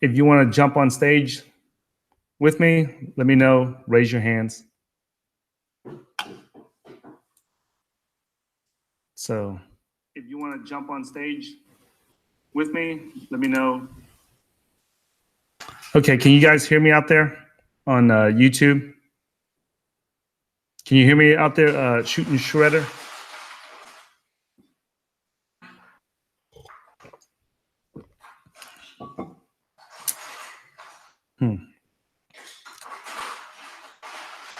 If you want to jump on stage with me, let me know. Raise your hands. So if you want to jump on stage with me, let me know. Okay, can you guys hear me out there on YouTube? Can you hear me out there shooting shredder?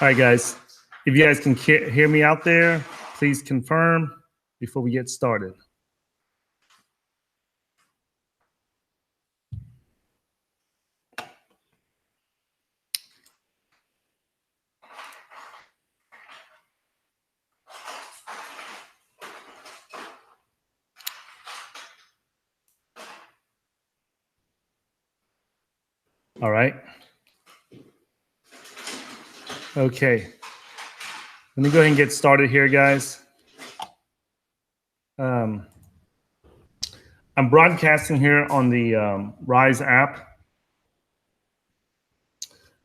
All right, guys. If you guys can hear me out there, please confirm before we get started. All right. Okay. Let me go ahead and get started here, guys. I'm broadcasting here on the Rise app.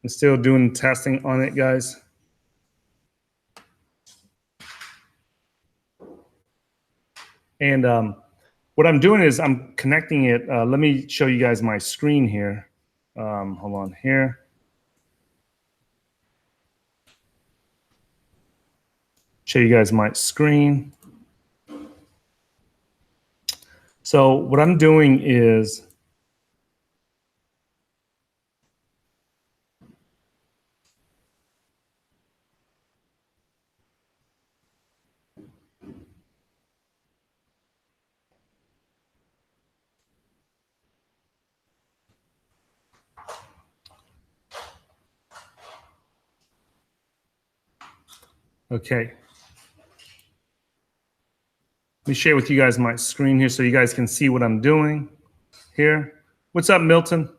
I'm still doing testing on it, guys. And what I'm doing is I'm connecting it. Let me show you guys my screen here. Hold on here. Show you guys my screen. So what I'm doing is okay. Let me share with you guys my screen here so you guys can see what I'm doing here. What's up, Milton?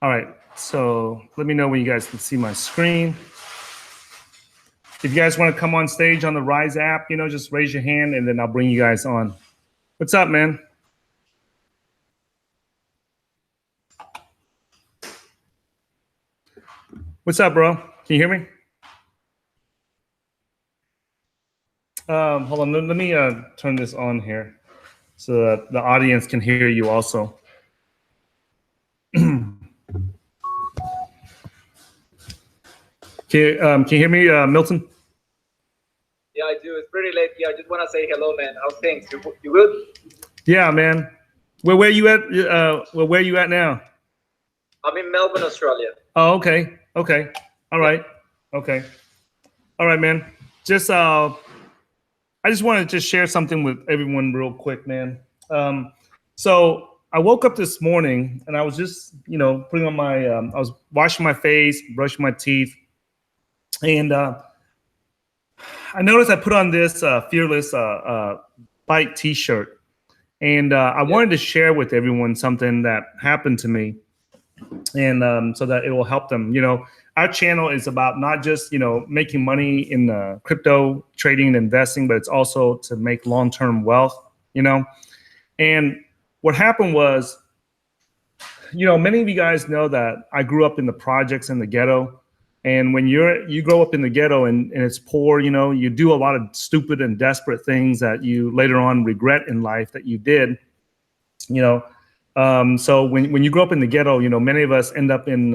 All right, so let me know when you guys can see my screen. If you guys want to come on stage on the Rise app, just raise your hand and then I'll bring you guys on. What's up, man? What's up, bro? Can you hear me? Hold on, let me turn this on here so that the audience can hear you also. Can you hear me, Milton? Yeah, I do. It's pretty late here. I just want to say hello, man. How's things? You good? Yeah, man. Where you at? Where you at now? I'm in Melbourne, Australia. Oh, okay. Okay. All right. Okay. All right, man. I just wanted to share something with everyone real quick, man. So I woke up this morning and I was just, putting on my, I was washing my face, brushing my teeth, and I noticed I put on this Fearless Bike T-shirt, and I wanted to share with everyone something that happened to me, and so that it will help them. Our channel is about not just making money in crypto trading and investing, but it's also to make long-term wealth. And what happened was, many of you guys know that I grew up in the projects in the ghetto. And when you grow up in the ghetto and it's poor, you do a lot of stupid and desperate things that you later on regret in life that you did. So when you grow up in the ghetto, many of us end up in,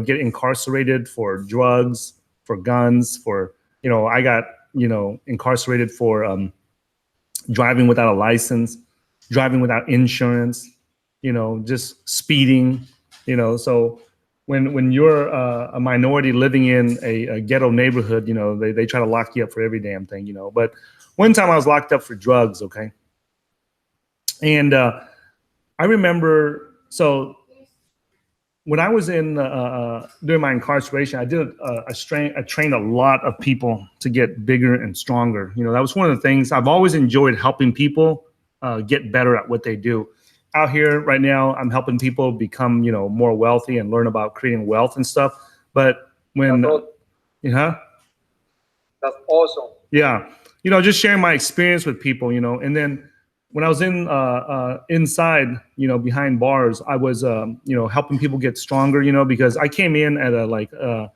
get incarcerated for drugs, for guns, for, I got, incarcerated for driving without a license, driving without insurance, just speeding, so when you're a minority living in a ghetto neighborhood, they try to lock you up for every damn thing, But one time I was locked up for drugs, okay? And I remember, so when I was in during my incarceration, I did I trained a lot of people to get bigger and stronger. That was one of the things I've always enjoyed, helping people get better at what they do. Out here right now, I'm helping people become, more wealthy and learn about creating wealth and stuff. But when, That's awesome. Yeah. just sharing my experience with people, and then when I was inside, behind bars, I was, helping people get stronger, because I came in at a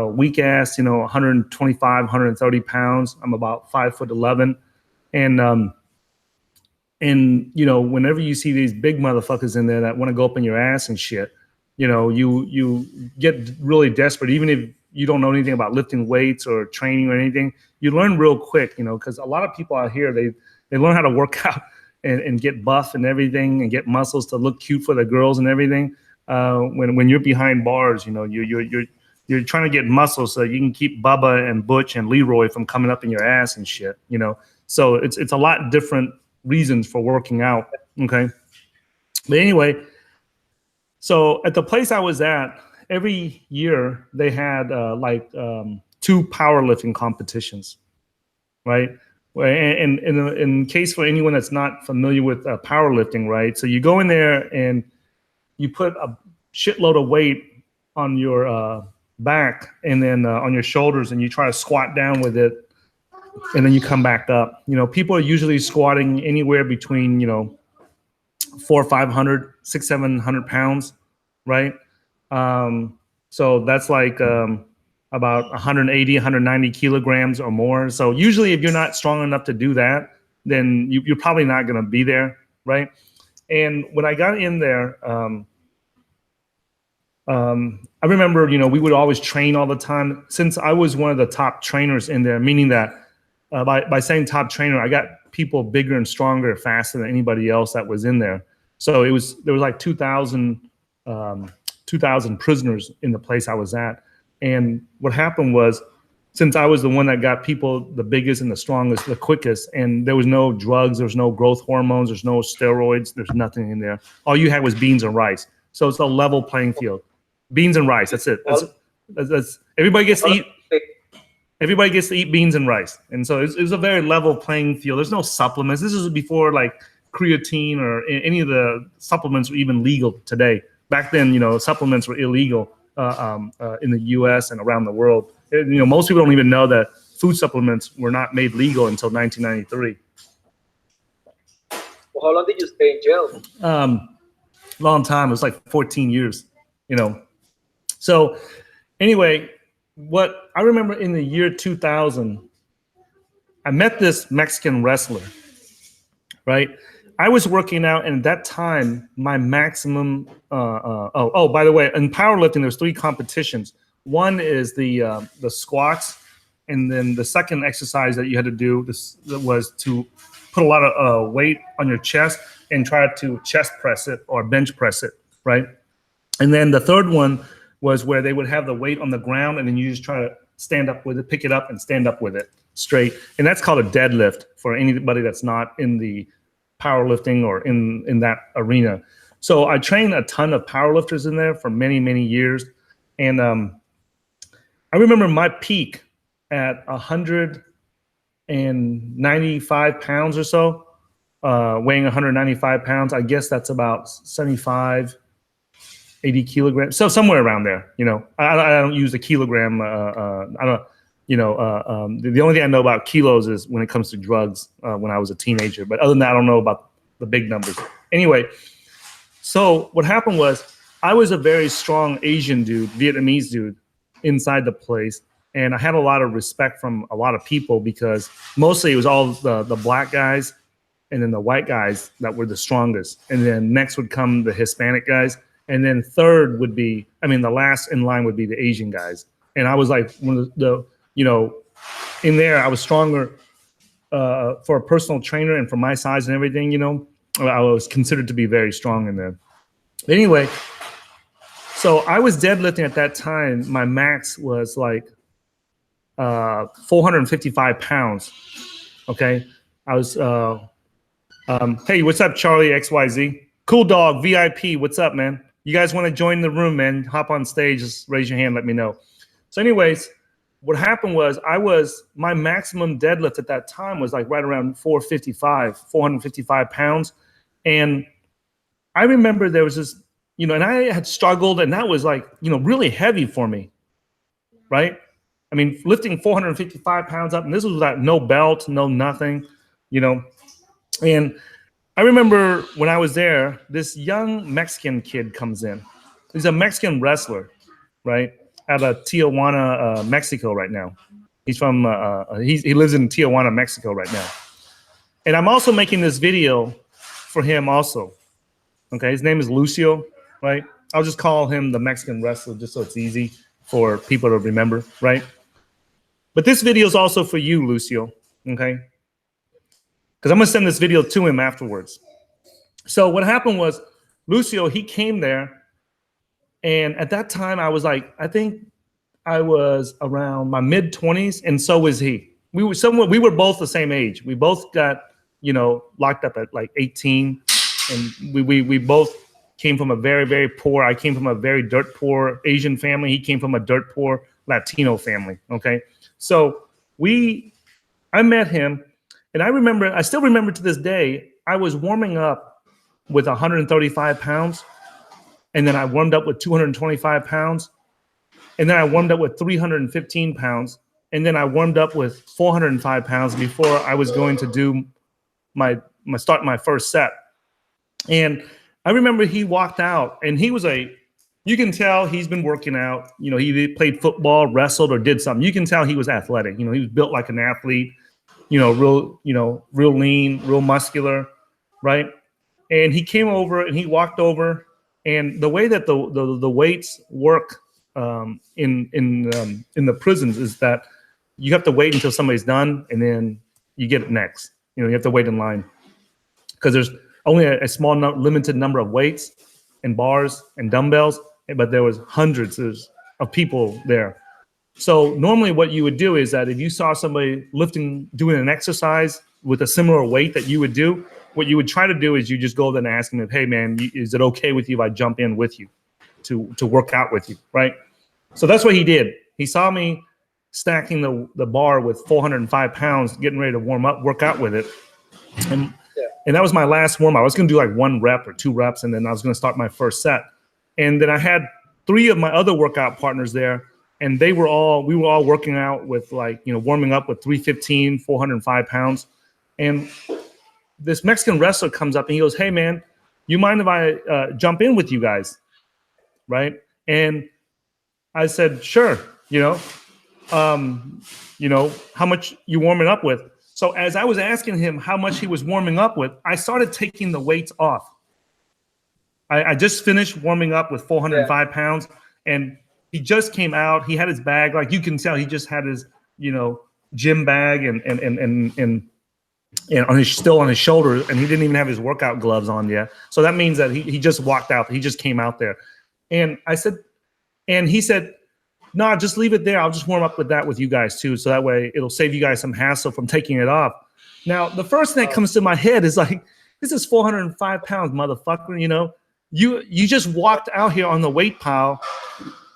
weak ass, 125, 130 pounds. I'm about 5'11", and whenever you see these big motherfuckers in there that want to go up in your ass and shit, you get really desperate, even if you don't know anything about lifting weights or training or anything. You learn real quick, because a lot of people out here, they learn how to work out and get buff and everything and get muscles to look cute for the girls and everything. When you're behind bars, you're trying to get muscles so you can keep Bubba and Butch and Leroy from coming up in your ass and shit. So it's a lot different reasons for working out. Okay, but anyway, so at the place I was at, every year they had 2 powerlifting competitions, right? And in case for anyone that's not familiar with powerlifting, right? So you go in there and you put a shitload of weight on your back and then on your shoulders, and you try to squat down with it, and then you come back up. People are usually squatting anywhere between 400, 500, 600, 700 pounds, right? So that's like about 180, 190 kilograms or more. So usually if you're not strong enough to do that, then you're probably not going to be there, right? And when I got in there, I remember, we would always train all the time. Since I was one of the top trainers in there, meaning that by saying top trainer, I got people bigger and stronger faster than anybody else that was in there. So there was like 2,000 prisoners in the place I was at. And what happened was, since I was the one that got people the biggest and the strongest, the quickest, and there was no drugs, there was no growth hormones, there's no steroids, there's nothing in there. All you had was beans and rice. So it's a level playing field. Beans and rice, that's it. That's everybody gets to eat. Everybody gets to eat beans and rice. And so it was a very level playing field. There's no supplements. This is before like creatine or any of the supplements were even legal today. Back then, supplements were illegal in the U.S. and around the world. Most people don't even know that food supplements were not made legal until 1993. Well, how long did you stay in jail? Long time. It was like 14 years, So anyway, what I remember in the year 2000, I met this Mexican wrestler, right? I was working out, and at that time, my maximum. By the way, in powerlifting, there's 3 competitions. One is the squats, and then the second exercise that you had to do was to put a lot of weight on your chest and try to chest press it or bench press it, right? And then the third one was where they would have the weight on the ground, and then you just try to stand up with it, pick it up, and stand up with it straight. And that's called a deadlift for anybody that's not in the powerlifting or in that arena. So I trained a ton of powerlifters in there for many, many years. And I remember my peak at 195 pounds or so, weighing 195 pounds. I guess that's about 75, 80 kilograms. So somewhere around there, I don't use a kilogram. I don't. The only thing I know about kilos is when it comes to drugs when I was a teenager. But other than that, I don't know about the big numbers. Anyway, so what happened was I was a very strong Asian dude, Vietnamese dude inside the place. And I had a lot of respect from a lot of people because mostly it was all the black guys and then the white guys that were the strongest. And then next would come the Hispanic guys. And then third would be, the last in line would be the Asian guys. And I was like one of the in there, I was stronger for a personal trainer and for my size and everything, I was considered to be very strong in there. But anyway, so I was deadlifting at that time. My max was like 455 pounds. Okay. I was, hey, what's up, Charlie XYZ? Cool Dog, VIP, what's up, man? You guys want to join the room, man? Hop on stage, just raise your hand, let me know. So anyways, what happened was my maximum deadlift at that time was like right around 455 pounds. And I remember there was this, and I had struggled, and that was like, really heavy for me, right? I mean, lifting 455 pounds up, and this was without no belt, no nothing, you know. And I remember when I was there, this young Mexican kid comes in. He's a Mexican wrestler, right, out of Tijuana, Mexico right now. He's from, he lives in Tijuana, Mexico right now. And I'm also making this video for him also. Okay, his name is Lucio, right? I'll just call him the Mexican wrestler just so it's easy for people to remember, right? But this video is also for you, Lucio, okay? Because I'm going to send this video to him afterwards. So what happened was, Lucio, he came there, and at that time I was like, I think I was around my mid-20s, and so was he. We were both the same age. We both got, you know, locked up at like 18, and we both came from a very, very poor. I came from a very dirt poor Asian family. He came from a dirt poor Latino family. Okay, so I met him, and I still remember to this day. I was warming up with 135 pounds, and then I warmed up with 225 pounds, and then I warmed up with 315 pounds, and then I warmed up with 405 pounds before I was going to do my first set. And I remember he walked out, and you can tell he's been working out. You know, he played football, wrestled, or did something. You can tell he was athletic. You know, he was built like an athlete. You know, real lean, real muscular, right? And he came over and he walked over, and the way that the weights work in the prisons is that you have to wait until somebody's done, and then you get it next. You know, you have to wait in line because there's only a small limited number of weights and bars and dumbbells, but there was hundreds of people there. So normally what you would do is that if you saw somebody doing an exercise with a similar weight that you would do, what you would try to do is you just go there and ask them, hey man, is it okay with you if I jump in with you to work out with you, right? So that's what he did. He saw me stacking the bar with 405 pounds, getting ready to work out with it. And that was my last warm up. I was going to do like 1 rep or 2 reps, and then I was going to start my first set. And then I had 3 of my other workout partners there, and we were all working out with, like, you know, warming up with 315, 405 pounds. And this Mexican wrestler comes up and he goes, hey man, you mind if I jump in with you guys? Right? And I said, sure, you know, how much you warming up with? So as I was asking him how much he was warming up with, I started taking the weights off. I just finished warming up with 405 pounds, and he just came out. He had his bag, like you can tell, he just had his, you know, gym bag and still on his shoulder, and he didn't even have his workout gloves on yet. So that means that he just walked out. He just came out there, and he said, no, just leave it there. I'll just warm up with that with you guys too. So that way it'll save you guys some hassle from taking it off. Now, the first thing that comes to my head is like, this is 405 pounds, motherfucker. You know, you just walked out here on the weight pile,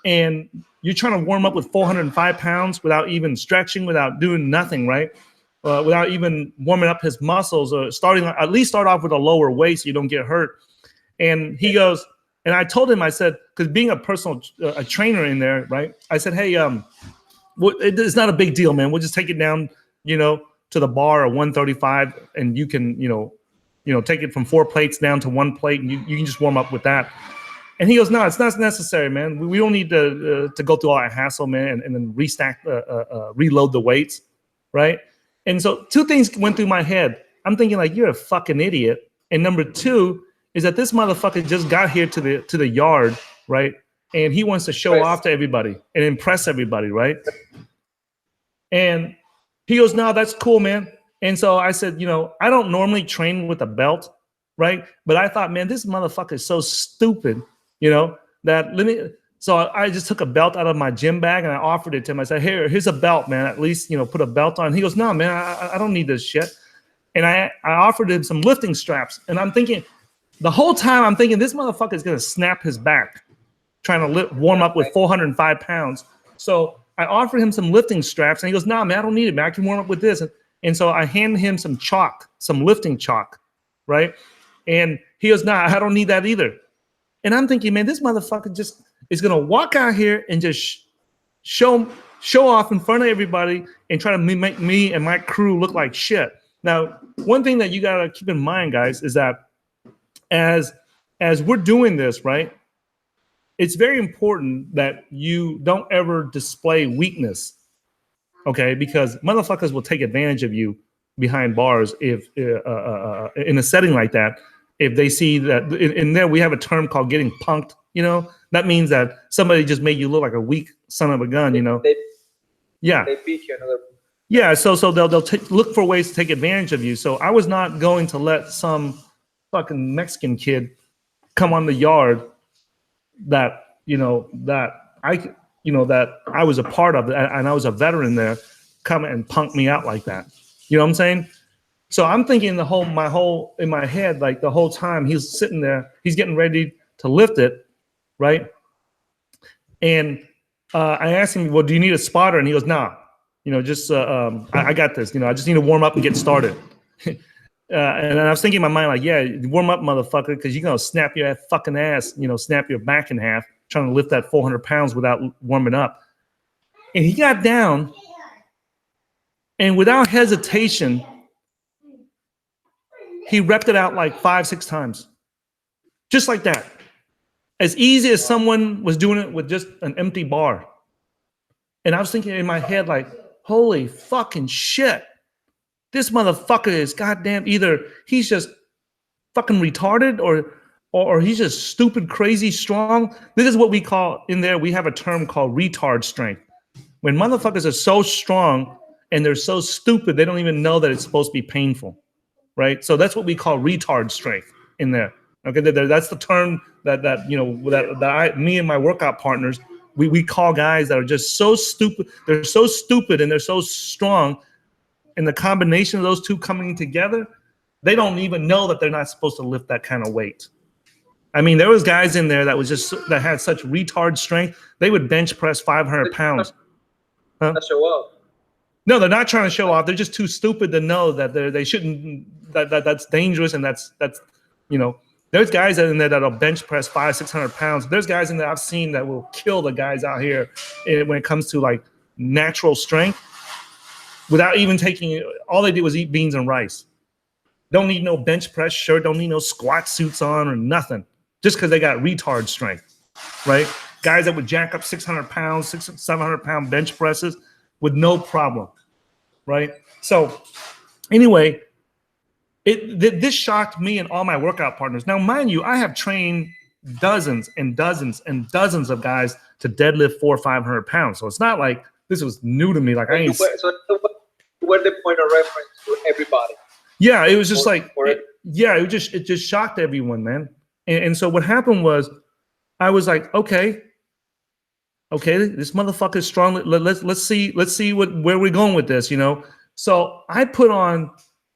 and you're trying to warm up with 405 pounds without even stretching, without doing nothing, right? Without even warming up his muscles, or at least start off with a lower weight so you don't get hurt. And he goes, and I told him, I said, because being a personal a trainer in there, right? I said, hey, it's not a big deal, man. We'll just take it down, you know, to the bar of 135, and you can, you know, take it from 4 plates down to 1 plate, and you can just warm up with that. And he goes, no, it's not necessary, man. We don't need to go through all that hassle, man, and then reload the weights, right? And so 2 things went through my head. I'm thinking, like, you're a fucking idiot. And number 2 is that this motherfucker just got here to the yard, right? And he wants to show off to everybody and impress everybody, right? And he goes, no, that's cool, man. And so I said, you know, I don't normally train with a belt, right? But I thought, man, this motherfucker is so stupid, you know, so I just took a belt out of my gym bag and I offered it to him. I said, here's a belt, man. At least, you know, put a belt on. He goes, no, man, I don't need this shit. And I offered him some lifting straps. And I'm thinking, the whole time I'm thinking, this motherfucker is going to snap his back trying to warm up with 405 pounds. So I offered him some lifting straps, and he goes, nah, man, I don't need it, man. I can warm up with this. And so I handed him some chalk, some lifting chalk, right? And he goes, nah, I don't need that either. And I'm thinking, man, this motherfucker just is going to walk out here and just show show off in front of everybody and try to make me and my crew look like shit. Now, one thing that you gotta keep in mind, guys, is that as we're doing this, right, it's very important that you don't ever display weakness, okay? Because motherfuckers will take advantage of you behind bars if in a setting like that. If they see that in there, we have a term called getting punked. You know, that means that somebody just made you look like a weak son of a gun. You know, yeah, they beat you another. Yeah, so they'll look for ways to take advantage of you. So I was not going to let some fucking Mexican kid come on the yard that that I was a part of, and I was a veteran there, come and punk me out like that. You know what I'm saying? So I'm thinking in my head, like the whole time he's sitting there, he's getting ready to lift it, right? And I asked him, well, do you need a spotter? And he goes, nah, just I got this. I just need to warm up and get started. And I was thinking in my mind, like, yeah, warm up, motherfucker, because you're gonna snap your fucking ass, snap your back in half trying to lift that 400 pounds without warming up. And he got down, and without hesitation, he repped it out like 5-6 times, just like that, as easy as someone was doing it with just an empty bar. And I was thinking in my head, like, holy fucking shit. This motherfucker is goddamn, either he's just fucking retarded or he's just stupid, crazy strong. This is what we call, in there, we have a term called retard strength. When motherfuckers are so strong and they're so stupid, they don't even know that it's supposed to be painful, right? So that's what we call retard strength in there. Okay, that's the term that me and my workout partners, we call guys that are just so stupid. They're so stupid and they're so strong. And the combination of those two coming together, they don't even know that they're not supposed to lift that kind of weight. I mean, there was guys in there that had such retard strength. They would bench press 500 pounds. Huh? Show off. No, they're not trying to show off. They're just too stupid to know that they shouldn't. That's dangerous, and that's There's guys in there that'll bench press 500-600 pounds. There's guys in there I've seen that will kill the guys out here when it comes to like natural strength, without even taking. All they did was eat beans and rice. Don't need no bench press shirt. Don't need no squat suits on or nothing. Just because they got retard strength, right? Guys that would jack up 600 pounds, 700 pound bench presses with no problem, right? So anyway, this shocked me and all my workout partners. Now, mind you, I have trained dozens and dozens and dozens of guys to deadlift 400 or 500 pounds. So it's not like this was new to me. Like, I ain't. So you were the point of reference to everybody. Yeah, it was just it just shocked everyone, man. And so what happened was, I was like, okay, this motherfucker is strong. Let's see where we're going with this, So I put on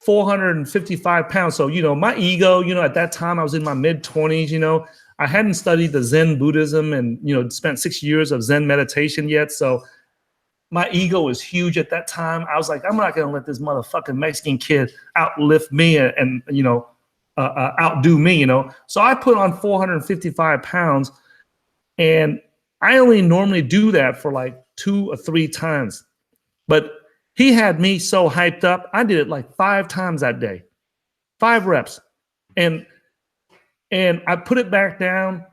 455 pounds. So, my ego, at that time I was in my mid-20s, I hadn't studied the Zen Buddhism and, spent 6 years of Zen meditation yet. So my ego was huge at that time. I was like, I'm not going to let this motherfucking Mexican kid outlift me and outdo me, So I put on 455 pounds, and I only normally do that for like 2 or 3 times. But he had me so hyped up, I did it like 5 times that day, 5 reps. And I put it back down.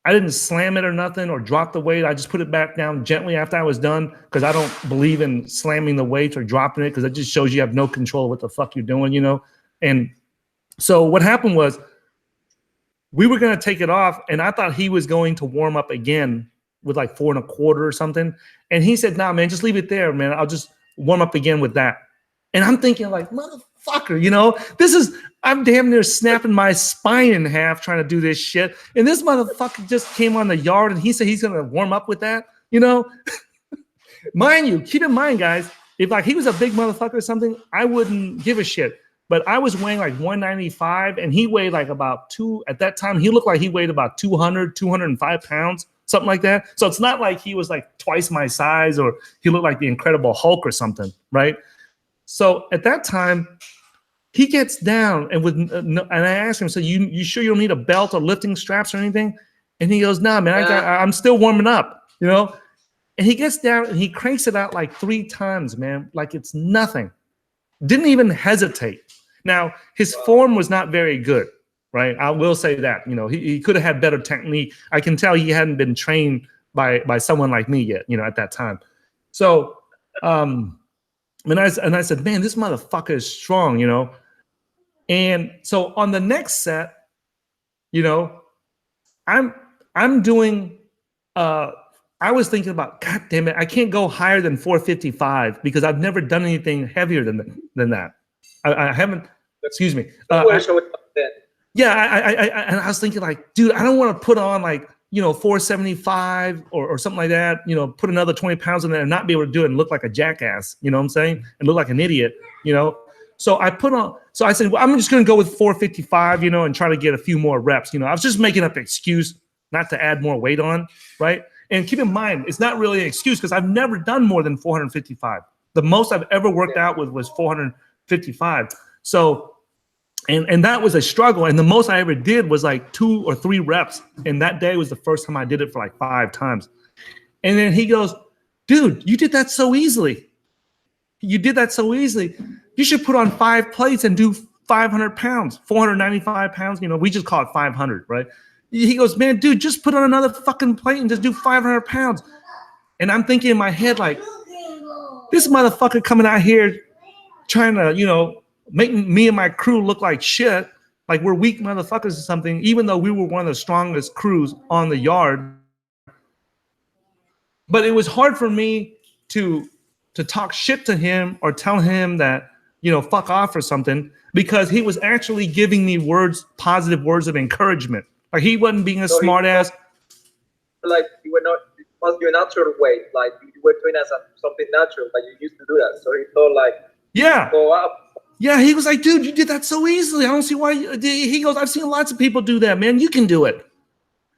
I didn't slam it or nothing or drop the weight. I just put it back down gently after I was done, because I don't believe in slamming the weight or dropping it, because it just shows you have no control of what the fuck you're doing, And so what happened was, we were going to take it off, and I thought he was going to warm up again with like 4 1/4 or something. And he said, nah, man, just leave it there, man. I'll just warm up again with that. And I'm thinking like, motherfucker, I'm damn near snapping my spine in half trying to do this shit. And this motherfucker just came on the yard and he said he's going to warm up with that, Mind you, keep in mind, guys, if like he was a big motherfucker or something, I wouldn't give a shit. But I was weighing like 195 and he weighed like about at that time, he looked like he weighed about 200, 205 pounds, something like that. So it's not like he was like twice my size or he looked like the Incredible Hulk or something, right? So at that time, he gets down and I asked him, so you sure you don't need a belt or lifting straps or anything? And he goes, nah, man, I'm still warming up, And he gets down and he cranks it out like 3 times, man, like it's nothing. Didn't even hesitate. Now, his form was not very good, right? I will say that. You know, he could have had better technique. I can tell he hadn't been trained by someone like me yet, you know, at that time. So, and I said, man, this motherfucker is strong, you know. And so on the next set, you know, I'm doing. I was thinking about, God damn it, I can't go higher than 455 because I've never done anything heavier than that. I haven't. Excuse me. Yeah, and I was thinking like, dude, I don't want to put on like, you know, 475 or something like that, you know, put another 20 pounds in there and not be able to do it and look like a jackass, you know what I'm saying? And look like an idiot, you know? So I said, well, I'm just going to go with 455, you know, and try to get a few more reps. You know, I was just making up an excuse not to add more weight on, right? And keep in mind, it's not really an excuse because I've never done more than 455. The most I've ever worked out with was 455. So, and that was a struggle. And the most I ever did was like 2 or 3 reps. And that day was the first time I did it for like 5 times. And then he goes, dude, you did that so easily. You did that so easily. You should put on 5 plates and do 500 pounds, 495 pounds. You know, we just call it 500, right? He goes, man, dude, just put on another fucking plate and just do 500 pounds. And I'm thinking in my head, like, this motherfucker coming out here trying to, you know, make me and my crew look like shit, like we're weak motherfuckers or something, even though we were one of the strongest crews on the yard. But it was hard for me to talk shit to him or tell him that, you know, fuck off or something, because he was actually giving me positive words of encouragement. Like he wasn't being a smart ass. Like you were not, it was your natural way. Like you were doing as something natural, like you used to do that. So he thought like, yeah, go up. Yeah, he was like, dude, you did that so easily. I don't see why. He goes, I've seen lots of people do that, man. You can do it.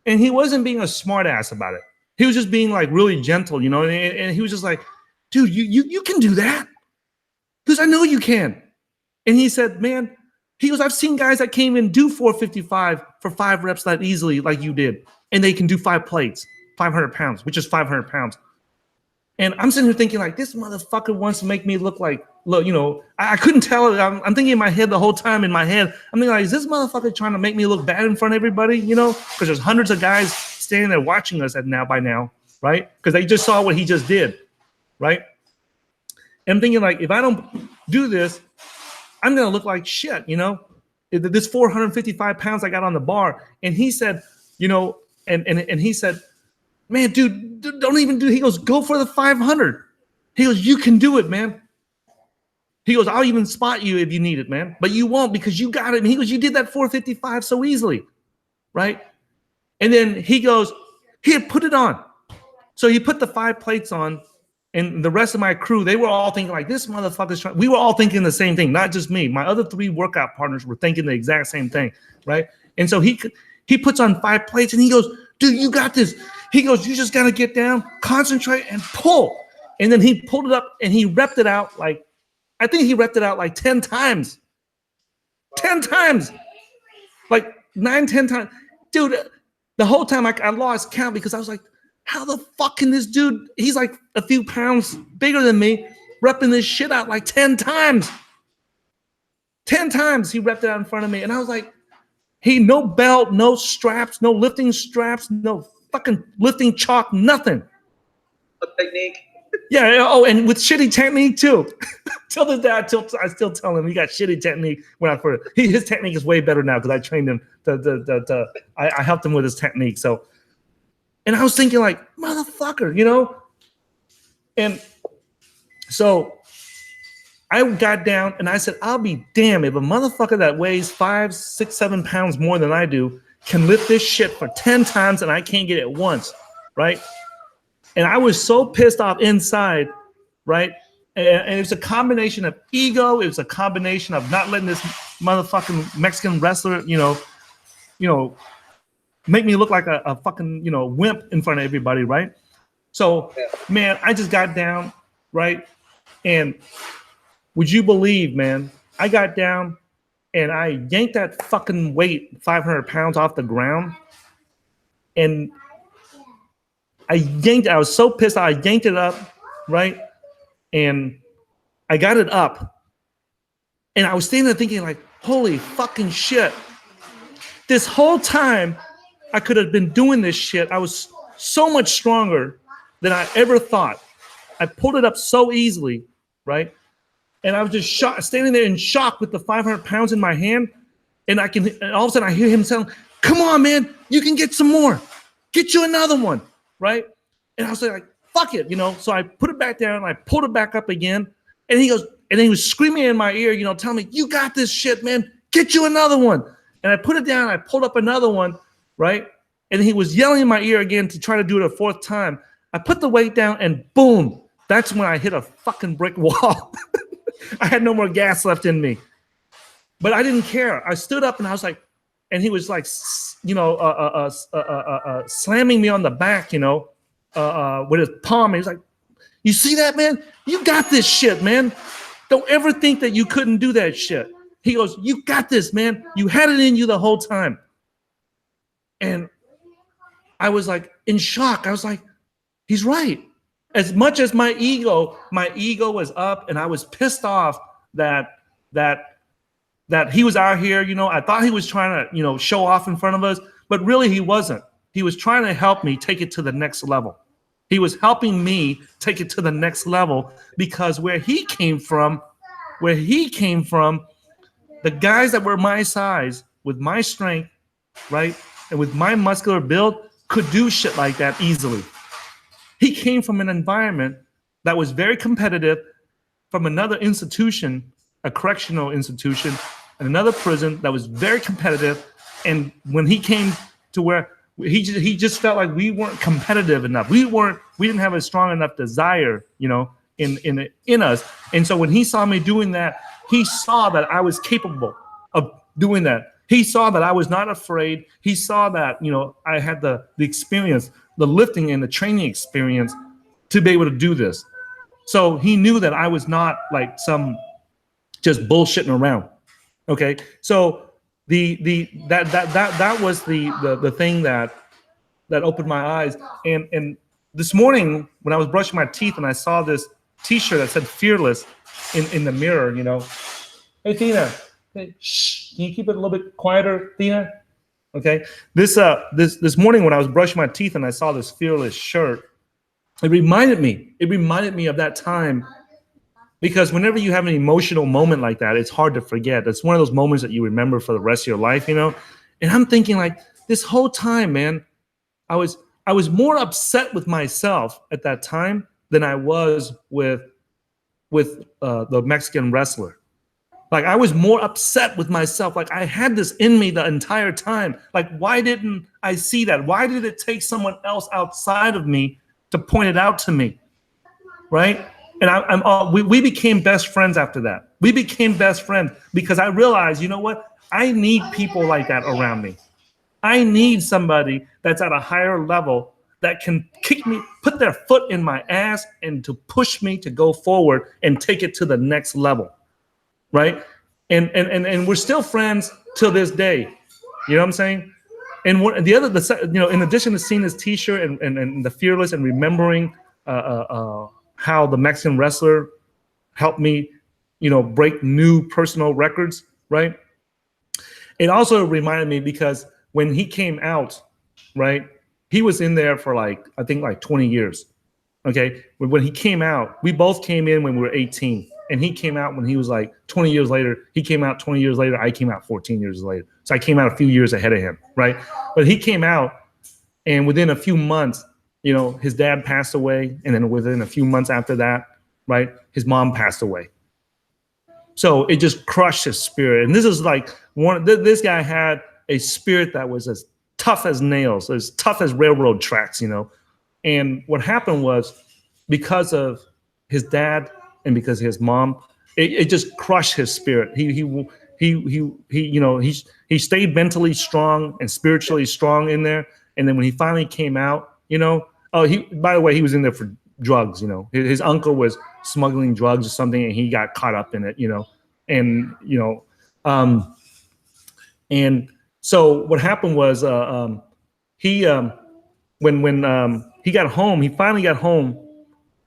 And he wasn't being a smart ass about it. He was just being like really gentle, you know. And he was just like, dude, you can do that. Because I know you can. And he said, man, he goes, I've seen guys that came in do 455 for 5 reps that easily, like you did. And they can do 5 plates, 500 pounds, which is 500 pounds. And I'm sitting here thinking like, this motherfucker wants to make me look, you know, I couldn't tell it. I'm thinking in my head the whole time in my head. I'm thinking like, is this motherfucker trying to make me look bad in front of everybody? You know, because there's hundreds of guys standing there watching us by now, right? Because they just saw what he just did, right? And I'm thinking like, if I don't do this, I'm going to look like shit, you know? This 455 pounds I got on the bar. And he said, you know, and he said, man, dude, don't even do. He goes, go for the 500. He goes, you can do it, man. He goes, I'll even spot you if you need it, man. But you won't because you got it. And he goes, you did that 455 so easily, right? And then he goes, here, put it on. So he put the 5 plates on, and the rest of my crew, they were all thinking like, this motherfucker's trying. We were all thinking the same thing, not just me. My other 3 workout partners were thinking the exact same thing, right? And so he puts on 5 plates, and he goes, dude, you got this. He goes, you just got to get down, concentrate, and pull. And then he pulled it up, and he repped it out like, I think he repped it out like 10 times. 10 times. Like 9, 10 times. Dude, the whole time I lost count because I was like, how the fuck can this dude, he's like a few pounds bigger than me, repping this shit out like 10 times. 10 times he repped it out in front of me. And I was like, no belt, no straps, no lifting straps, no fucking lifting chalk, nothing. Technique. Yeah. Oh, and with shitty technique too. Till this day, I still tell him he got shitty technique when I first. His technique is way better now because I trained him. I helped him with his technique. So, and I was thinking like, motherfucker, you know. And so I got down and I said, I'll be damned if a motherfucker that weighs 5, 6, 7 pounds more than I do can lift this shit for 10 times and I can't get it once, right? And I was so pissed off inside, right? And it's a combination of ego. It was a combination of not letting this motherfucking Mexican wrestler, you know, make me look like a fucking, you know, wimp in front of everybody, right? So, man, I just got down, right? And would you believe, man, I got down and I yanked that fucking weight, 500 pounds off the ground. And I yanked it. I was so pissed. I yanked it up, right? And I got it up. And I was standing there thinking like, holy fucking shit. This whole time I could have been doing this shit. I was so much stronger than I ever thought. I pulled it up so easily, right? And I was just standing there in shock with the 500 pounds in my hand. And and all of a sudden I hear him saying, come on, man, you can get some more. Get you another one, right? And I was like, fuck it, So I put it back down and I pulled it back up again. And he goes, and he was screaming in my ear, telling me, you got this shit, man. Get you another one. And I put it down, I pulled up another one, right? And he was yelling in my ear again to try to do it a fourth time. I put the weight down and boom, that's when I hit a fucking brick wall. I had no more gas left in me. But I didn't care. I stood up and I was like, and he was like, slamming me on the back, with his palm. And he's like, you see that, man? You got this shit, man. Don't ever think that you couldn't do that shit. He goes, you got this, man. You had it in you the whole time. And I was like in shock. I was like, he's right. As much as my ego was up and I was pissed off that he was out here, I thought he was trying to, show off in front of us, but really he wasn't. He was trying to help me take it to the next level. He was helping me take it to the next level because where he came from, the guys that were my size with my strength, right, and with my muscular build could do shit like that easily. He came from an environment that was very competitive, from another institution, a correctional institution, and another prison that was very competitive. And when he came to where he just felt like we weren't competitive enough. We didn't have a strong enough desire, in us. And so when he saw me doing that, he saw that I was capable of doing that. He saw that I was not afraid. He saw that, I had the experience, the lifting and the training experience to be able to do this. So he knew that I was not like some just bullshitting around. Okay. So that was the thing that opened my eyes. And this morning when I was brushing my teeth and I saw this t-shirt that said fearless in the mirror, Hey Tina, hey, shh, can you keep it a little bit quieter, Tina? Okay. This morning when I was brushing my teeth and I saw this fearless shirt, it reminded me of that time, because whenever you have an emotional moment like that, it's hard to forget. It's one of those moments that you remember for the rest of your life, And I'm thinking like this whole time, man, I was more upset with myself at that time than I was with the Mexican wrestler. Like I was more upset with myself. Like I had this in me the entire time. Like why didn't I see that? Why did it take someone else outside of me to point it out to me, right? And we became best friends after that. We became best friends because I realized, you know what? I need people like that around me. I need somebody that's at a higher level that can kick me, put their foot in my ass and to push me to go forward and take it to the next level, right? And we're still friends till this day. You know what I'm saying? And in addition to seeing this T-shirt and the fearless and remembering how the Mexican wrestler helped me, break new personal records, right? It also reminded me because when he came out, right, he was in there for I think 20 years. Okay. When he came out, we both came in when we were 18. And he came out when he was 20 years later. He came out 20 years later. I came out 14 years later. So I came out a few years ahead of him, right? But he came out, and within a few months, his dad passed away. And then within a few months after that, right, his mom passed away. So it just crushed his spirit. And this is this guy had a spirit that was as tough as nails, as tough as railroad tracks, And what happened was, because of his dad and because of his mom, it just crushed his spirit. He stayed mentally strong and spiritually strong in there. And then when he finally came out, by the way, he was in there for drugs. His uncle was smuggling drugs or something, and he got caught up in it. And so what happened was when he got home. He finally got home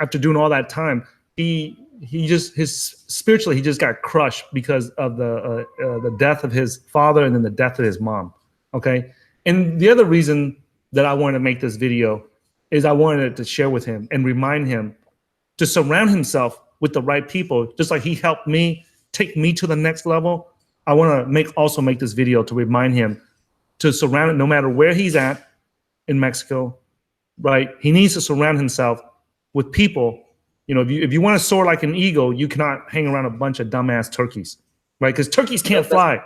after doing all that time. He just spiritually he just got crushed because of the death of his father and then the death of his mom. Okay, and the other reason that I wanted to make this video is I wanted to share with him and remind him to surround himself with the right people, just like he helped me take me to the next level. I want to also make this video to remind him to surround it, no matter where he's at in Mexico, right? He needs to surround himself with people. You know, if you want to soar like an eagle, you cannot hang around a bunch of dumbass turkeys, right? Because turkeys can't fly.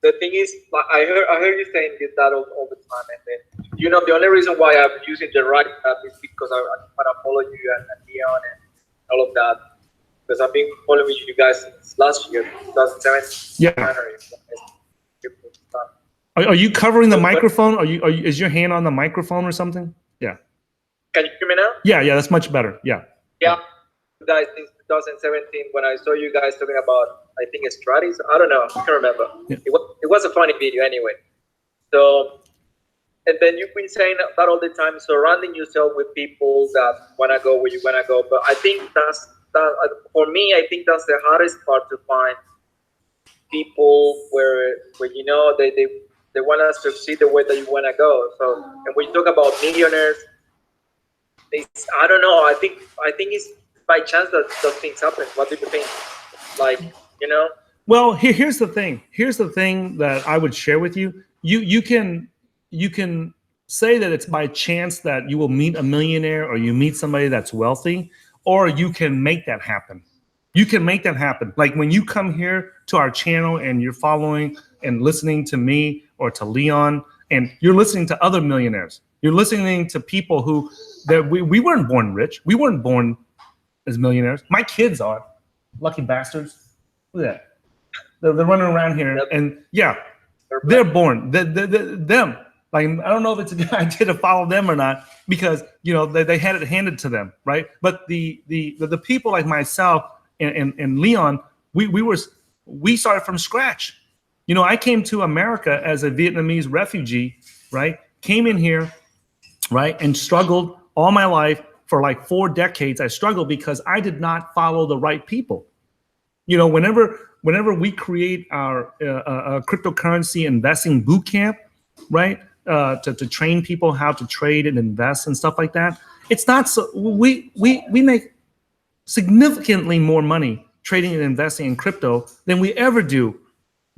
The thing is, I heard you saying that all the time, and then you know the only reason why I'm using the right app is because I want to follow you and Leon and all of that, because I've been following you guys since last year, 2017. Yeah. January. Are you covering the microphone? Is your hand on the microphone or something? Yeah. Can you hear me now? Yeah, that's much better. Yeah. Yeah. Guys, since 2017, when I saw you guys talking about, I think strategies. I don't know. I can't remember. Yeah. It was a funny video anyway. So, and then you've been saying that all the time, surrounding yourself with people that want to go where you want to go. But I think for me, I think that's the hardest part to find people where you know they want us to succeed the way that you want to go. So, and when you talk about millionaires, I don't know. I think it's by chance that those things happen. What do you think? Like, you know? Well, here's the thing. Here's the thing that I would share with you. You can say that it's by chance that you will meet a millionaire or you meet somebody that's wealthy, or you can make that happen. You can make that happen. Like when you come here to our channel and you're following and listening to me or to Leon, and you're listening to other millionaires. You're listening to people who that we weren't born rich. We weren't born as millionaires. My kids are. Lucky bastards. Look at that. They're running around here, and yeah, they're born. Them. Like, I don't know if it's a good idea to follow them or not, because you know they had it handed to them, right? But the people like myself and Leon, we started from scratch. You know, I came to America as a Vietnamese refugee, right? Came in here, right, and struggled all my life for like 4 decades. I struggled because I did not follow the right people. You know, whenever we create our cryptocurrency investing boot camp, right, to train people how to trade and invest and stuff like that, it's not so we make significantly more money trading and investing in crypto than we ever do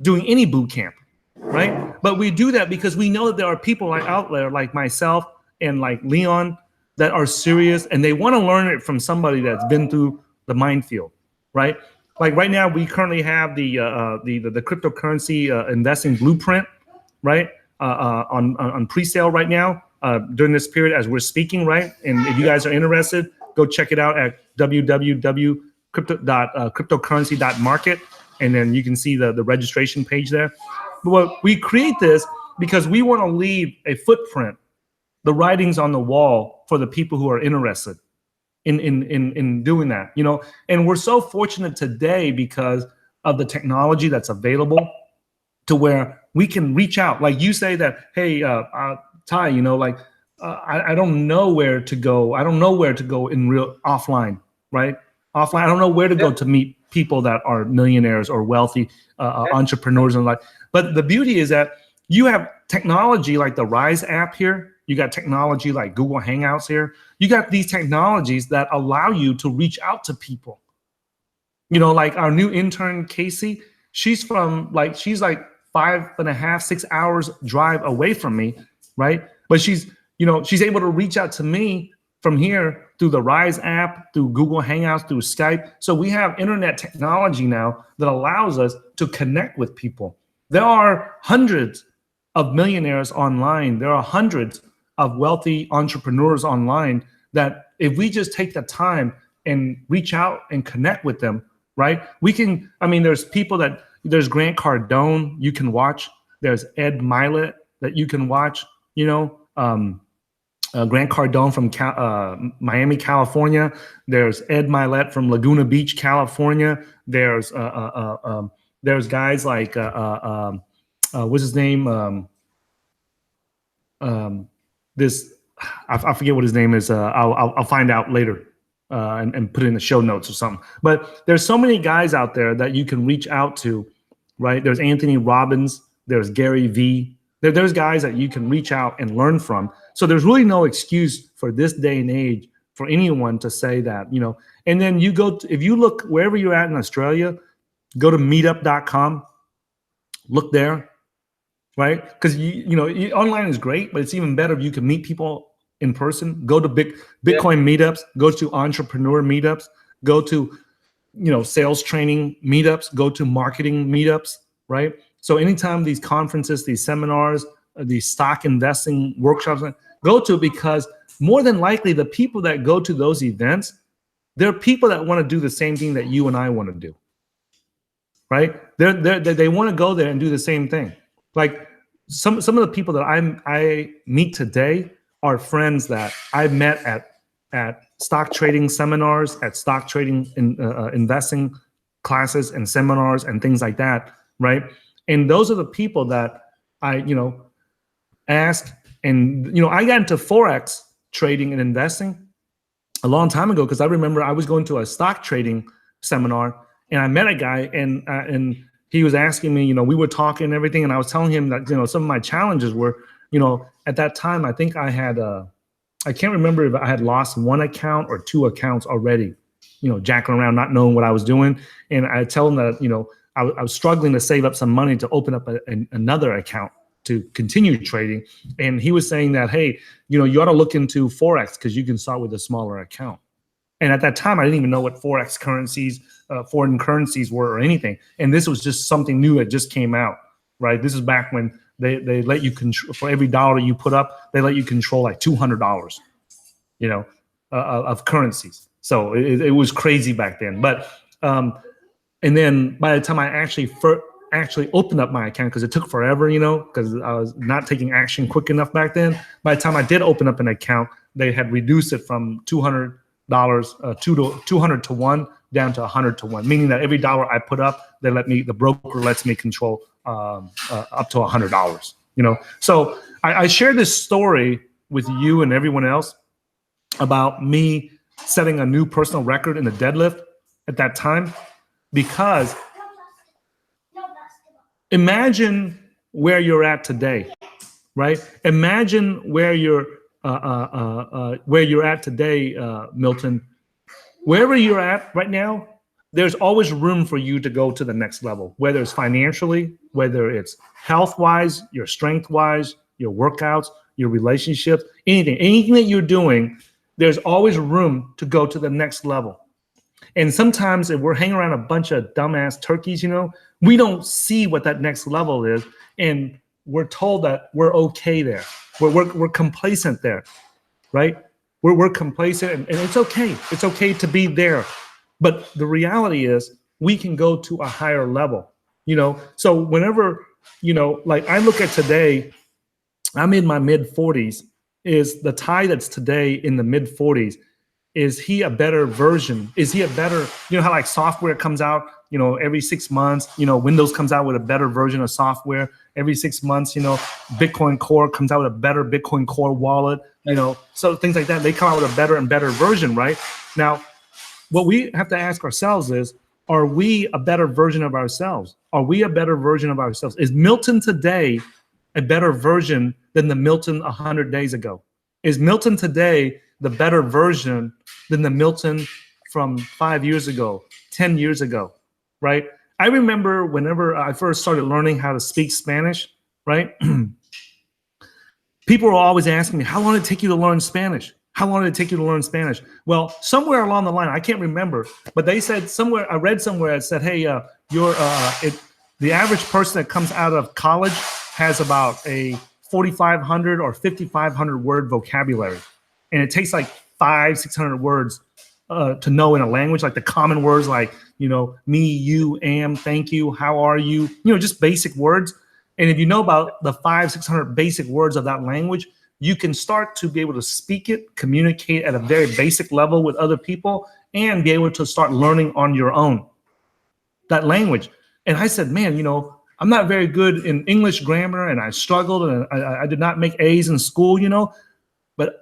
doing any boot camp, right? But we do that because we know that there are people out there like myself and like Leon that are serious, and they want to learn it from somebody that's been through the minefield, right? Like right now, we currently have the cryptocurrency investing blueprint, right, on pre-sale right now during this period as we're speaking, right? And if you guys are interested, go check it out at www.cryptocurrency.market, and then you can see the registration page there. But we create this because we want to leave a footprint, the writings on the wall for the people who are interested in doing that, you know. And we're so fortunate today because of the technology that's available to where we can reach out. Like you say that, hey, Ty, you know, like I don't know where to go. I don't know where to go in real offline, right? Offline, I don't know where to go to meet people that are millionaires or wealthy entrepreneurs and like. But the beauty is that you have technology like the Rise app here. You got technology like Google Hangouts here. You got these technologies that allow you to reach out to people. You know, like our new intern, Casey, she's like 5.5, 6 hours drive away from me, right? But she's able to reach out to me from here through the Rise app, through Google Hangouts, through Skype. So we have internet technology now that allows us to connect with people. There are hundreds of millionaires online. There are hundreds of wealthy entrepreneurs online that if we just take the time and reach out and connect with them, right? We can, I mean, there's Grant Cardone you can watch. There's Ed Mylett that you can watch, you know, Grant Cardone from Miami, California. There's Ed Mylett from Laguna Beach, California. There's guys like, what's his name? This I forget what his name is. I'll find out later and put it in the show notes or something. But there's so many guys out there that you can reach out to, right? There's Anthony Robbins. There's Gary Vee. There's guys that you can reach out and learn from. So there's really no excuse for this day and age for anyone to say that, you know. And then you go if you look wherever you're at in Australia, go to meetup.com, look there, right? Because online is great, but it's even better if you can meet people in person. Go to Bitcoin meetups, go to entrepreneur meetups, go to sales training meetups, go to marketing meetups, right? So anytime these conferences, these seminars, these stock investing workshops, go to, because more than likely the people that go to those events, they're people that want to do the same thing that you and I want to do, right? They want to go there and do the same thing. Like some of the people that I meet today are friends that I met at stock trading seminars, at stock trading investing classes and seminars and things like that, right? And those are the people that I ask. And I got into Forex trading and investing a long time ago, because I remember I was going to a stock trading seminar and I met a guy, and he was asking me, we were talking and everything, and I was telling him that some of my challenges were, at that time I think I had I can't remember if I had lost one account or two accounts already, jacking around, not knowing what I was doing. And I tell him that I was struggling to save up some money to open up another account to continue trading. And he was saying that, hey, you ought to look into Forex because you can start with a smaller account. And at that time, I didn't even know what Forex currencies, foreign currencies were or anything. And this was just something new that just came out, right? This is back when they let you control, for every dollar you put up, they let you control like $200, of currencies. So it was crazy back then. But and then by the time I actually opened up my account, because it took forever, because I was not taking action quick enough back then. By the time I did open up an account, they had reduced it from $200 200 to 1 down to 100 to 1, meaning that every dollar I put up, the broker lets me control up to $100. So I shared this story with you and everyone else about me setting a new personal record in the deadlift at that time, because imagine where you're at today, right? Imagine where you're at today, Milton. Wherever you're at right now, there's always room for you to go to the next level, whether it's financially, whether it's health-wise, your strength-wise, your workouts, your relationships, anything that you're doing, there's always room to go to the next level. And sometimes if we're hanging around a bunch of dumbass turkeys, we don't see what that next level is, and we're told that we're okay there. We're complacent there, right? We're complacent, and it's okay. It's okay to be there. But the reality is we can go to a higher level, So whenever, like I look at today, I'm in my mid 40s. Is the Ty that's today in the mid 40s, is he a better version? Is he a better, how like software comes out, every 6 months, Windows comes out with a better version of software. Every 6 months, Bitcoin Core comes out with a better Bitcoin Core wallet, so things like that. They come out with a better and better version, right? Now, what we have to ask ourselves is, are we a better version of ourselves? Are we a better version of ourselves? Is Milton today a better version than the Milton 100 days ago? Is Milton today the better version than the Milton from 5 years ago, 10 years ago, right? I remember whenever I first started learning how to speak Spanish, right? People were always asking me, how long did it take you to learn Spanish? How long did it take you to learn Spanish? Well, somewhere along the line, I can't remember, but they said somewhere, I read somewhere, it said, hey, the average person that comes out of college has about a 4,500 or 5,500 word vocabulary. And it takes like 500-600 words to know in a language, like the common words like, me, you, am, thank you, how are you, just basic words. And if you know about the 500-600 basic words of that language, you can start to be able to speak it, communicate at a very basic level with other people, and be able to start learning on your own that language. And I said, man, I'm not very good in English grammar, and I struggled, and I did not make A's in school, but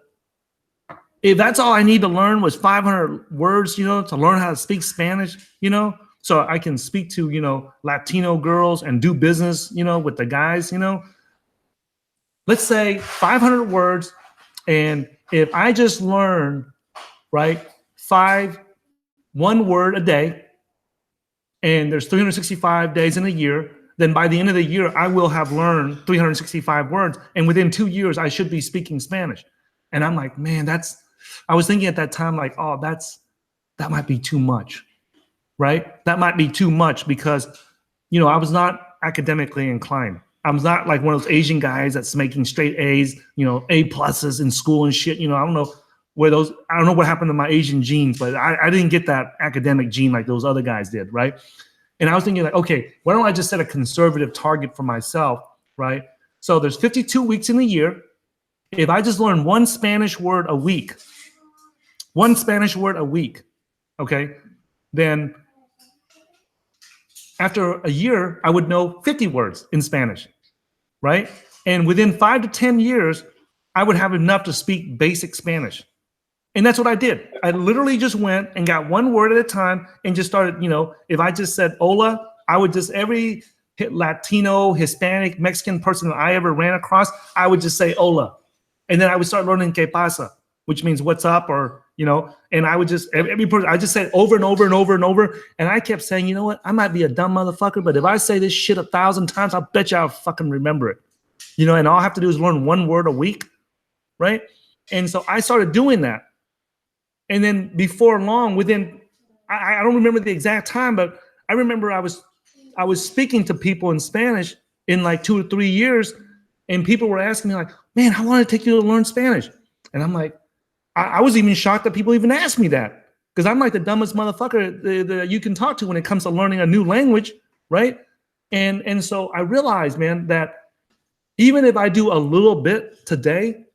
If that's all I need to learn was 500 words, you know, to learn how to speak Spanish, you know, so I can speak to, you know, Latino girls and do business, you know, with the guys, you know, let's say 500 words. And if I just learn, right, one word a day, and there's 365 days in a year, then by the end of the year, I will have learned 365 words. And within 2 years, I should be speaking Spanish. And I'm like, man, I was thinking at that time, like, oh, that might be too much, right? That might be too much because, you know, I was not academically inclined. I was not like one of those Asian guys that's making straight A's, you know, A pluses in school and shit. You know, I don't know what happened to my Asian genes, but I didn't get that academic gene like those other guys did, right? And I was thinking like, okay, why don't I just set a conservative target for myself, right? So there's 52 weeks in a year. If I just learn one Spanish word a week, okay, then after a year, I would know 50 words in Spanish, right? And within 5 to 10 years, I would have enough to speak basic Spanish. And that's what I did. I literally just went and got one word at a time and just started, you know, if I just said hola, I would just, every Latino, Hispanic, Mexican person that I ever ran across, I would just say hola. And then I would start learning que pasa, which means what's up, or, you know, and I would just, every person, I just said over and over and over and over. And I kept saying, you know what, I might be a dumb motherfucker, but if I say this shit 1,000 times, I'll bet you I'll fucking remember it. You know, and all I have to do is learn one word a week, right? And so I started doing that. And then before long, within, I don't remember the exact time, but I remember I was speaking to people in Spanish in like 2 or 3 years, and people were asking me like, man, I want to take you to learn Spanish. And I'm like, I was even shocked that people even asked me that, because I'm like the dumbest motherfucker that you can talk to when it comes to learning a new language, right? And so I realized, man, that even if I do a little bit today,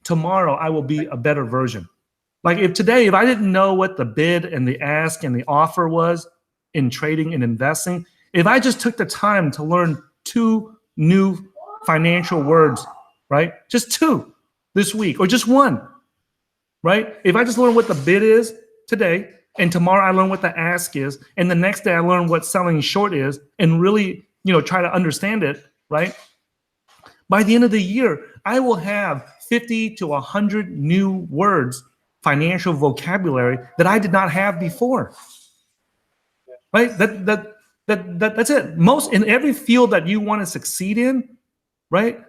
tomorrow I will be a better version. Like if I didn't know what the bid and the ask and the offer was in trading and investing, if I just took the time to learn 2 new financial words, right? Just 2 this week, or just 1, right? If I just learn what the bid is today, and tomorrow I learn what the ask is, and the next day I learn what selling short is, and really, you know, try to understand it, right? By the end of the year, I will have 50 to 100 new words, financial vocabulary that I did not have before. Right? That's it. Most in every field that you want to succeed in, right?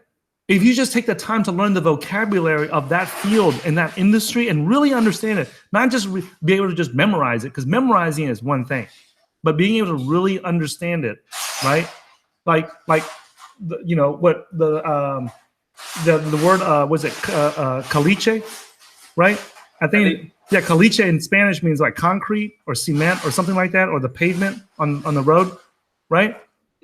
If you just take the time to learn the vocabulary of that field and that industry and really understand it, not just be able to just memorize it, because memorizing is one thing, but being able to really understand it, right? Like you know what the word was it caliche, right? I think yeah, caliche in Spanish means like concrete or cement or something like that, or the pavement on the road, right?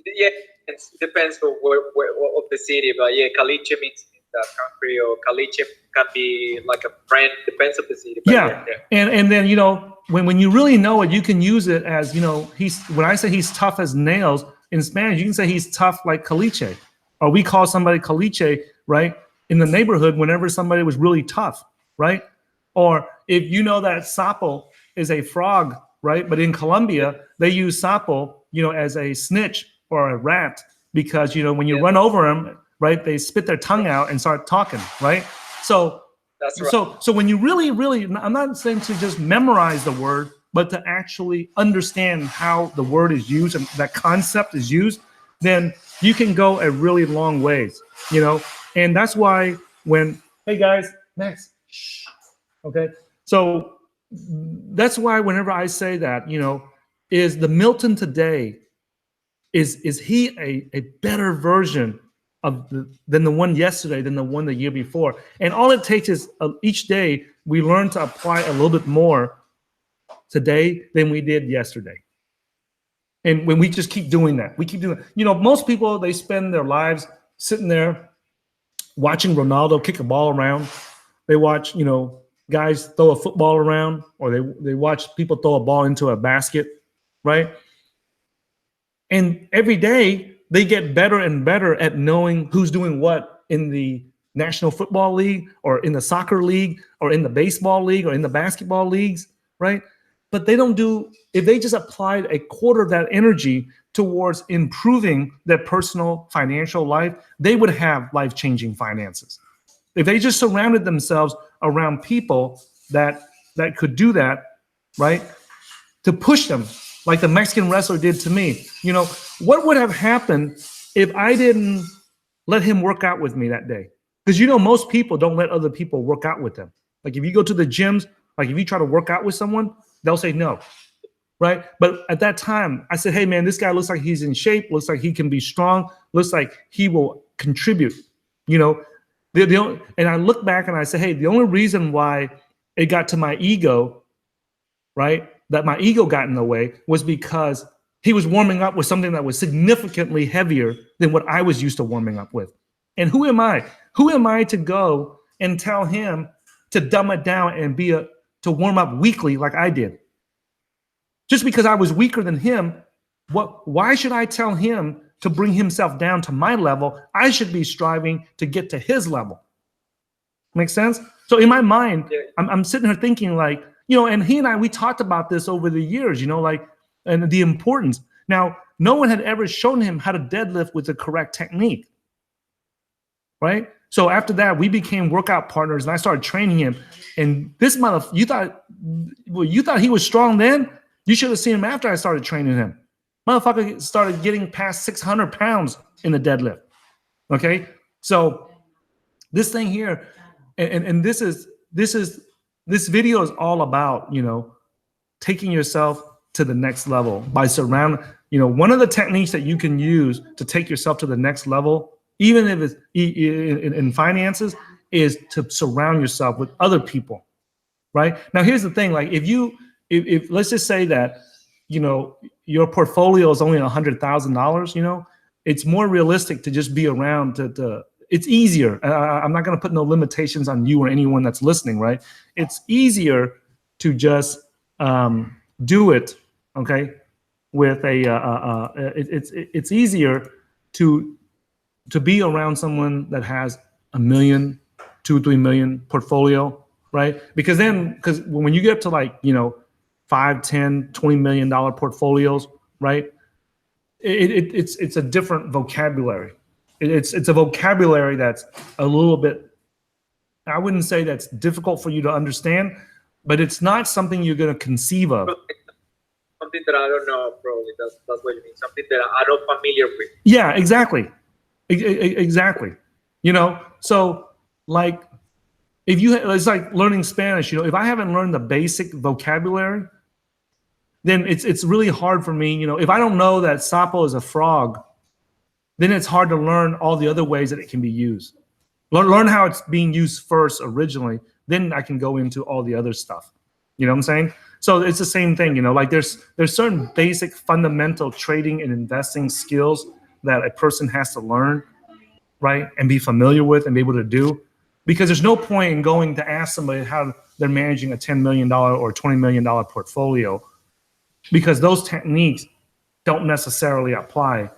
Yeah, it depends on where of the city, but yeah, caliche means concrete, or caliche can be like a brand, depends on the city. Yeah. And then, you know, when you really know it, you can use it as, you know, when I say he's tough as nails in Spanish, you can say he's tough like caliche, or we call somebody caliche, right, in the neighborhood whenever somebody was really tough, right? Or if you know that sapo is a frog, right? But in Colombia, they use sapo, you know, as a snitch or a rat, because, you know, when you run over them, right, they spit their tongue out and start talking, right? So that's right. So when you really, I'm not saying to just memorize the word, but to actually understand how the word is used and that concept is used, then you can go a really long ways, you know? And that's why hey guys, Max, shh, okay? So that's why whenever I say that, you know, is the Milton today, is he a better version than the one yesterday, than the one the year before? And all it takes is each day we learn to apply a little bit more today than we did yesterday. And when we just keep doing that, you know, most people, they spend their lives sitting there watching Ronaldo kick a ball around. They watch, you know, guys throw a football around, or they watch people throw a ball into a basket, right? And every day they get better and better at knowing who's doing what in the National Football League or in the soccer league or in the baseball league or in the basketball leagues, right? But they don't do, if they just applied a quarter of that energy towards improving their personal financial life, they would have life-changing finances. If they just surrounded themselves around people that could do that, right? To push them like the Mexican wrestler did to me. You know, what would have happened if I didn't let him work out with me that day? Because, you know, most people don't let other people work out with them. Like if you go to the gyms, like if you try to work out with someone, they'll say no, right? But at that time, I said, hey, man, this guy looks like he's in shape, looks like he can be strong, looks like he will contribute, you know. And I look back and I say, hey, the only reason why it got to my ego, right, that my ego got in the way was because he was warming up with something that was significantly heavier than what I was used to warming up with. And who am I? Who am I to go and tell him to dumb it down and to warm up weakly like I did? Just because I was weaker than him, why should I tell him to bring himself down to my level? I should be striving to get to his level. Make sense? So in my mind, I'm sitting here thinking like, you know, and he and I, we talked about this over the years, you know, like, and the importance. Now, no one had ever shown him how to deadlift with the correct technique, right? So after that, we became workout partners, and I started training him. And this you thought he was strong then? You should have seen him after I started training him. Motherfucker started getting past 600 pounds in the deadlift. Okay, so this thing here, and this video is all about, you know, taking yourself to the next level by surrounding. You know, one of the techniques that you can use to take yourself to the next level, even if it's in finances, is to surround yourself with other people, right? Now, here's the thing: like, if let's just say that, you know, your portfolio is only $100,000, you know, it's more realistic to just be around to it's easier. I'm not going to put no limitations on you or anyone that's listening, right? It's easier to just do it, okay? With it's easier to be around someone that has $1 million, $2, $3 million portfolio, right? Because when you get up to, like, you know, $5, $10, $20 million portfolios, right? It's a different vocabulary. It's a vocabulary that's a little bit, I wouldn't say that's difficult for you to understand, but it's not something you're going to conceive of. Something that I don't know, probably. That's what you mean. Something that I'm not familiar with. Yeah, exactly. Exactly. You know, so like, it's like learning Spanish. You know, if I haven't learned the basic vocabulary, then it's really hard for me. You know, if I don't know that sapo is a frog, then it's hard to learn all the other ways that it can be used. Learn how it's being used first originally, then I can go into all the other stuff. You know what I'm saying? So it's the same thing, you know, like there's certain basic fundamental trading and investing skills that a person has to learn, right? And be familiar with and be able to do. Because there's no point in going to ask somebody how they're managing a $10 million or $20 million portfolio, because those techniques don't necessarily apply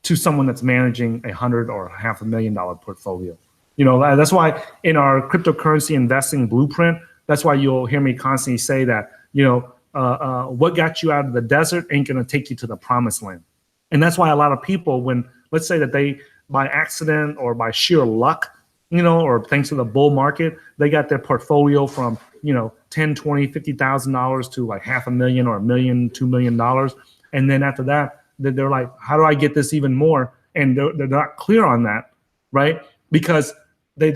to someone that's managing $100,000 or $500,000 portfolio. You know, that's why in our cryptocurrency investing blueprint, that's why you'll hear me constantly say that, you know, what got you out of the desert ain't going to take you to the promised land. And that's why a lot of people, when, let's say that they, by accident or by sheer luck, you know, or thanks to the bull market, they got their portfolio from, you know, $10, $20, $50,000 to like $500,000 or $1 million, $2 million. And then after that, they're like, how do I get this even more? And they're not clear on that, right? Because they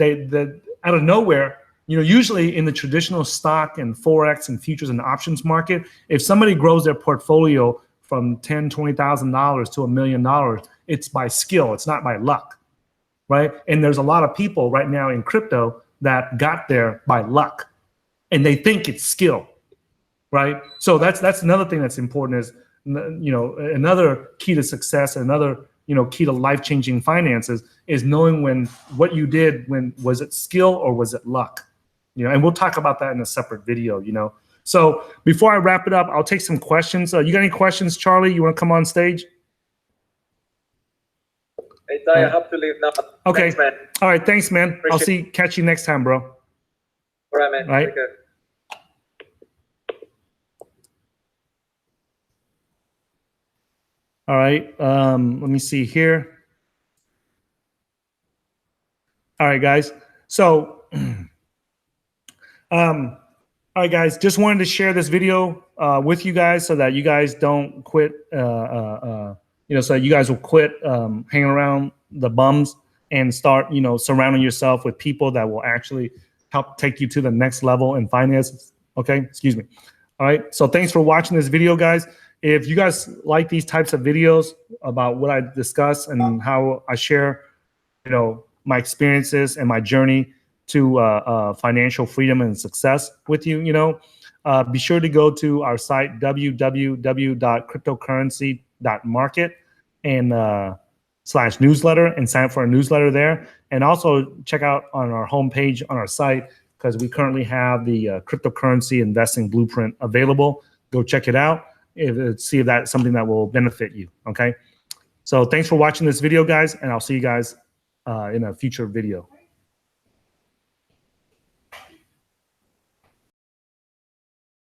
out of nowhere, you know, usually in the traditional stock and Forex and futures and options market, if somebody grows their portfolio from $10,000, $20,000 to $1 million, it's by skill. It's not by luck, right? And there's a lot of people right now in crypto that got there by luck, and they think it's skill, right? So that's another thing that's important is, you know, another key to success, another, you know, key to life-changing finances is knowing what you did, when was it skill or was it luck? You know, and we'll talk about that in a separate video, you know. So before I wrap it up, I'll take some questions. You got any questions, Charlie? You want to come on stage? Hey, Ty, I have to leave now. Okay. Thanks, man. All right. Thanks, man. Appreciate Catch you next time, bro. All right, man. All right. Take care. All right. Let me see here. All right, guys. So, all right, guys. Just wanted to share this video with you guys so that you guys don't quit. So that you guys will quit hanging around the bums and start, surrounding yourself with people that will actually help take you to the next level in finances. Okay. Excuse me. All right. So thanks for watching this video, guys. If you guys like these types of videos about what I discuss and how I share, my experiences and my journey to financial freedom and success with you, be sure to go to our site, www.cryptocurrency.market and /newsletter and sign up for a newsletter there. And also check out on our homepage on our site, because we currently have the cryptocurrency investing blueprint available. Go check it out. See if that's something that will benefit you. Okay. So thanks for watching this video, guys, and I'll see you guys in a future video.